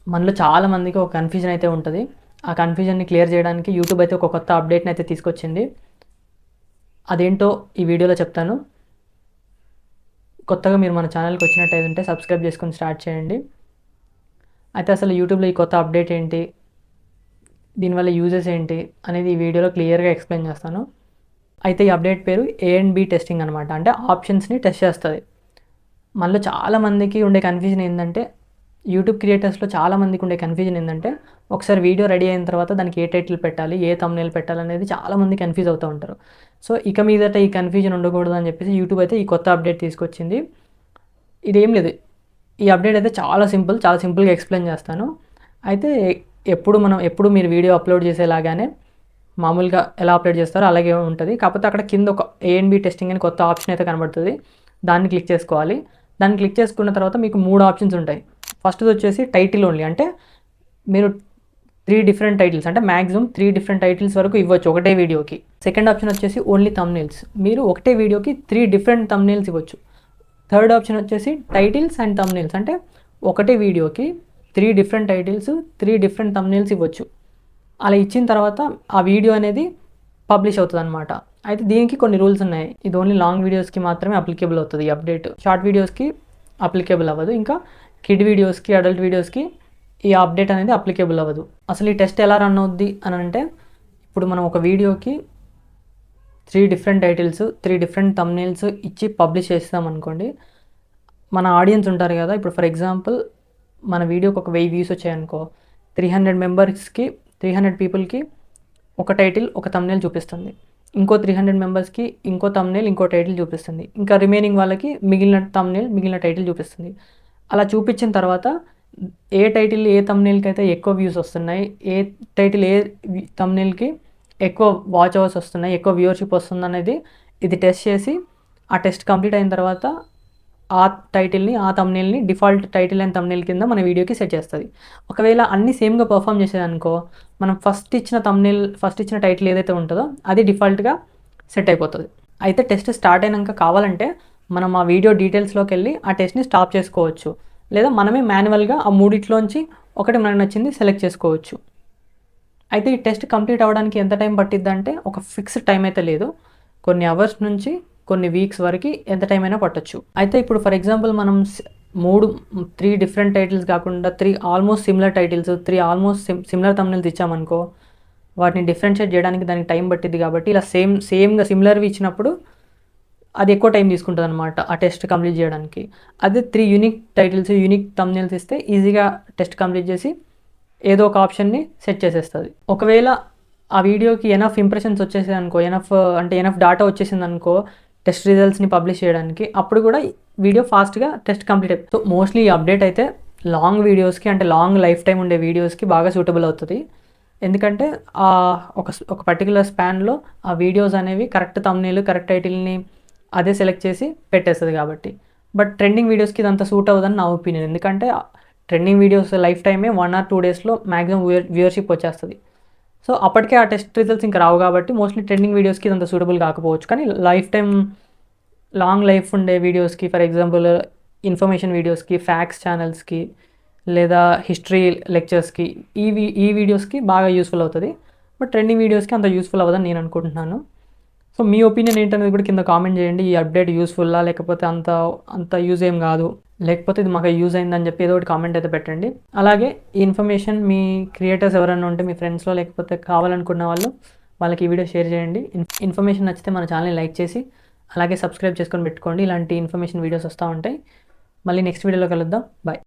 మనలో చాలా మందికి ఒక కన్ఫ్యూజన్ అయితే ఉంటుంది. ఆ కన్ఫ్యూజన్‌ని క్లియర్ చేయడానికి యూట్యూబ్ అయితే ఒక కొత్త అప్డేట్‌ని అయితే తీసుకొచ్చింది. అదేంటో ఈ వీడియోలో చెప్తాను. కొత్తగా మీరు మన ఛానల్‌కి వచ్చినట్టయితే సబ్స్క్రైబ్ చేసుకొని స్టార్ట్ చేయండి. అయితే అసలు యూట్యూబ్‌లో ఈ కొత్త అప్డేట్ ఏంటి? దీనివల్ల యూజెస్ ఏంటి? అనేది ఈ వీడియోలో క్లియర్‌గా ఎక్స్‌ప్లెయిన్ చేస్తాను. అయితే ఈ అప్డేట్ పేరు ఏ అండ్ బి టెస్టింగ్ అనమాట. అంటే ఆప్షన్స్‌ని టెస్ట్ చేస్తది. మనలో చాలా మందికి ఉండే కన్ఫ్యూజన్ ఏందంటే, యూట్యూబ్ క్రియేటర్స్‌లో చాలా మందికి ఉండే కన్ఫ్యూజన్ ఏందంటే, ఒకసారి వీడియో రెడీ అయిన తర్వాత దానికి ఏ టైటిల్ పెట్టాలి, ఏ థంబ్‌నెయిల్ పెట్టాలనేది చాలామంది కన్ఫ్యూజ్ అవుతూ ఉంటారు. సో, ఇక మీదట ఈ కన్ఫ్యూజన్ ఉండకూడదని చెప్పేసి యూట్యూబ్ అయితే ఈ కొత్త అప్డేట్ తీసుకొచ్చింది. ఇదేం లేదు. ఈ అప్డేట్ అయితే చాలా సింపుల్. చాలా సింపుల్‌గా ఎక్స్‌ప్లెయిన్ చేస్తాను. అయితే ఎప్పుడు మీరు వీడియో అప్‌లోడ్ చేసేలాగానే మామూలుగా ఎలా అప్‌లోడ్ చేస్తారో అలాగే ఉంటది. కాకపోతే అక్కడ కింద ఒక ఏ అండ్ బి టెస్టింగ్ అని కొత్త ఆప్షన్ అయితే కనబడుతది. దాన్ని క్లిక్ చేసుకోవాలి. దాన్ని క్లిక్ చేసుకున్న తర్వాత మీకు 3 ఆప్షన్స్ ఉంటాయి. ఫస్ట్‌ది వచ్చేసి టైటిల్ ఓన్లీ. అంటే మీరు 3 డిఫరెంట్ టైటిల్స్ అంటే మాక్సిమం 3 డిఫరెంట్ టైటిల్స్ వరకు ఇవ్వచ్చు ఒకటే వీడియోకి. సెకండ్ ఆప్షన్ వచ్చేసి ఓన్లీ థంబ్‌నెయిల్స్. మీరు ఒకటే వీడియోకి 3 డిఫరెంట్ థంబ్‌నెయిల్స్ ఇవ్వచ్చు. థర్డ్ ఆప్షన్ వచ్చేసి టైటిల్స్ అండ్ థంబ్‌నెయిల్స్. అంటే ఒకటే వీడియోకి 3 డిఫరెంట్ టైటిల్స్, 3 డిఫరెంట్ థంబ్‌నెయిల్స్ ఇవ్వచ్చు. అలా ఇచ్చిన తర్వాత ఆ వీడియో అనేది పబ్లిష్ అవుతుందన్నమాట. అయితే దీనికి కొన్ని రూల్స్ ఉన్నాయి. ఇది ఓన్లీ లాంగ్ వీడియోస్‌కి మాత్రమే అప్లికేబుల్ అవుతది ఈ అప్డేట్. షార్ట్ వీడియోస్‌కి అప్లికేబుల్ అవ్వదు. ఇంకా కిడ్ వీడియోస్‌కి, అడల్ట్ వీడియోస్‌కి ఈ అప్డేట్ అనేది అప్లికేబుల్ అవ్వదు. అసలు ఈ టెస్ట్ ఎలా రన్ అవుద్ది అనంటే, ఇప్పుడు మనం ఒక వీడియోకి 3 డిఫరెంట్ టైటిల్స్, 3 డిఫరెంట్ థంబ్‌నెయిల్స్ ఇచ్చి పబ్లిష్ చేసామనుకోండి, మన ఆడియన్స్ ఉంటారు కదా! ఇప్పుడు ఫర్ ఎగ్జాంపుల్ మన వీడియోకి ఒక 1000 వ్యూస్ వచ్చాయనుకో, 300 పీపుల్‌కి ఒక టైటిల్, ఒక థంబ్‌నెయిల్ చూపిస్తుంది. ఇంకో 300 మెంబర్స్‌కి ఇంకో థంబ్‌నెయిల్, ఇంకో టైటిల్ చూపిస్తుంది. ఇంకా రిమైనింగ్ వాళ్ళకి మిగిలిన థంబ్‌నెయిల్, మిగిలిన టైటిల్ చూపిస్తుంది. అలా చూపించిన తర్వాత ఏ టైటిల్, ఏ థంబ్‌నెయిల్‌కి అయితే ఎక్కువ వ్యూస్ వస్తున్నాయి, ఏ టైటిల్, ఏ థంబ్‌నెయిల్‌కి ఎక్కువ వాచ్ అవర్స్ వస్తున్నాయి, ఎక్కువ వ్యూవర్‌షిప్ వస్తుందనేది ఇది టెస్ట్ చేసి, ఆ టెస్ట్ కంప్లీట్ అయిన తర్వాత ఆ టైటిల్‌ని, ఆ థంబ్‌నెయిల్‌ని డిఫాల్ట్ టైటిల్ అండ్ థంబ్‌నెయిల్ కింద మన వీడియోకి సెట్ చేస్తది. ఒకవేళ అన్నీ సేమ్‌గా పెర్ఫార్మ్ చేసాయనుకో, మనం ఫస్ట్ ఇచ్చిన థంబ్‌నెయిల్, ఫస్ట్ ఇచ్చిన టైటిల్ ఏదైతే ఉంటదో అది డిఫాల్ట్‌గా సెట్ అయిపోతది. అయితే టెస్ట్ స్టార్ట్ అయినంక కావాలంటే మనం ఆ వీడియో డీటెయిల్స్‌లోకెళ్ళి ఆ టెస్ట్‌ని స్టాప్ చేసుకోవచ్చు. లేదా మనమే మాన్యువల్‌గా ఆ మూడిట్లోంచి ఒకటి మనకు నచ్చింది సెలెక్ట్ చేసుకోవచ్చు. అయితే ఈ టెస్ట్ కంప్లీట్ అవ్వడానికి ఎంత టైం పట్టిద్దంటే ఒక ఫిక్స్డ్ టైం అయితే లేదు. కొన్ని అవర్స్ నుంచి కొన్ని వీక్స్ వరకి ఎంత టైం అయినా పట్టొచ్చు. అయితే ఇప్పుడు ఫర్ ఎగ్జాంపుల్ మనం 3 డిఫరెంట్ టైటిల్స్ కాకుండా 3 almost similar titles, 3 almost similar thumbnails ఇచ్చామనుకో, వాటిని డిఫరెన్షియేట్ చేయడానికి దానికి టైం పట్టిద్ది కాబట్టి ఇలా సేమ్‌గా సిమిలర్‌వి ఇచ్చినప్పుడు అది ఎక్కువ టైం తీసుకుంటదనమాట ఆ టెస్ట్ కంప్లీట్ చేయడానికి. అదే 3 యూనిక్ టైటిల్స్, యూనిక్ థంబ్‌నెయిల్స్ ఇస్తే ఈజీగా టెస్ట్ కంప్లీట్ చేసి ఏదో ఒక ఆప్షన్‌ని సెట్ చేసేస్తది. ఒకవేళ ఆ వీడియోకి ఎనఫ్ ఇంప్రెషన్స్ వచ్చేసాయనుకో, ఎనఫ్ డాటా వచ్చేసిందనుకో టెస్ట్ రిజల్ట్స్‌ని పబ్లిష్ చేయడానికి, అప్పుడు కూడా వీడియో ఫాస్ట్‌గా టెస్ట్ కంప్లీట్ అయిపోతుంది. సో, మోస్ట్‌లీ ఈ అప్డేట్ అయితే లాంగ్ వీడియోస్‌కి అంటే లాంగ్ లైఫ్ టైమ్ ఉండే వీడియోస్‌కి బాగా సూటబుల్ అవుతది. ఎందుకంటే ఒక పర్టిక్యులర్ స్పాన్‌లో ఆ వీడియోస్ అనేవి కరెక్ట్ థంబ్‌నెయిల్, కరెక్ట్ టైటిల్‌ని అదే సెలెక్ట్ చేసి పెట్టేస్తది కాబట్టి. బట్ ట్రెండింగ్ వీడియోస్‌కి ఇదంతా సూట్ అవ్వదని నా ఒపీనియన్. ఎందుకంటే ట్రెండింగ్ వీడియోస్ లైఫ్ టైమే 1 ఆర్ 2 డేస్‌లో మాక్సిమం వ్యూవర్‌షిప్ వచ్చేస్తది. సో, అప్పటికే ఆ టెస్ట్ రిజల్ట్స్ ఇంకా రావు కాబట్టి మోస్ట్‌లీ ట్రెండింగ్ వీడియోస్‌కి ఇదంతా సూటబుల్ కాకపోవచ్చు. కానీ లైఫ్ టైమ్ లాంగ్ లైఫ్ ఉండే వీడియోస్‌కి ఫర్ ఎగ్జాంపుల్ ఇన్ఫర్మేషన్ వీడియోస్‌కి, ఫ్యాక్ట్స్ ఛానల్స్‌కి లేదా హిస్టరీ లెక్చర్స్‌కి ఈ వీడియోస్‌కి బాగా యూజ్‌ఫుల్ అవుతది. బట్ ట్రెండింగ్ వీడియోస్‌కి అంత యూజ్‌ఫుల్ అవ్వదని నేను అనుకుంటున్నాను. సో, మీ ఒపీనియన్ ఏంటనేది కూడా కింద కామెంట్ చేయండి. ఈ అప్డేట్ యూజ్‌ఫుల్లా? లేకపోతే అంత యూజ్ ఏం కాదు. లేకపోతే ఇది మాకు యూజ్ అయిందని చెప్పి ఏదో ఒకటి కామెంట్ అయితే పెట్టండి. అలాగే ఈ ఇన్ఫర్మేషన్ మీ క్రియేటర్స్ ఎవరైనా ఉంటే మీ ఫ్రెండ్స్‌లో లేకపోతే కావాలనుకున్న వాళ్ళకి ఈ వీడియో షేర్ చేయండి. ఇన్ఫర్మేషన్ నచ్చితే మన ఛానల్‌ని లైక్ చేసి అలాగే సబ్స్క్రైబ్ చేసుకొని పెట్టుకోండి. ఇలాంటి ఇన్ఫర్మేషన్ వీడియోస్ వస్తూ ఉంటాయి. మళ్ళీ నెక్స్ట్ వీడియోలో కలుద్దాం. బాయ్.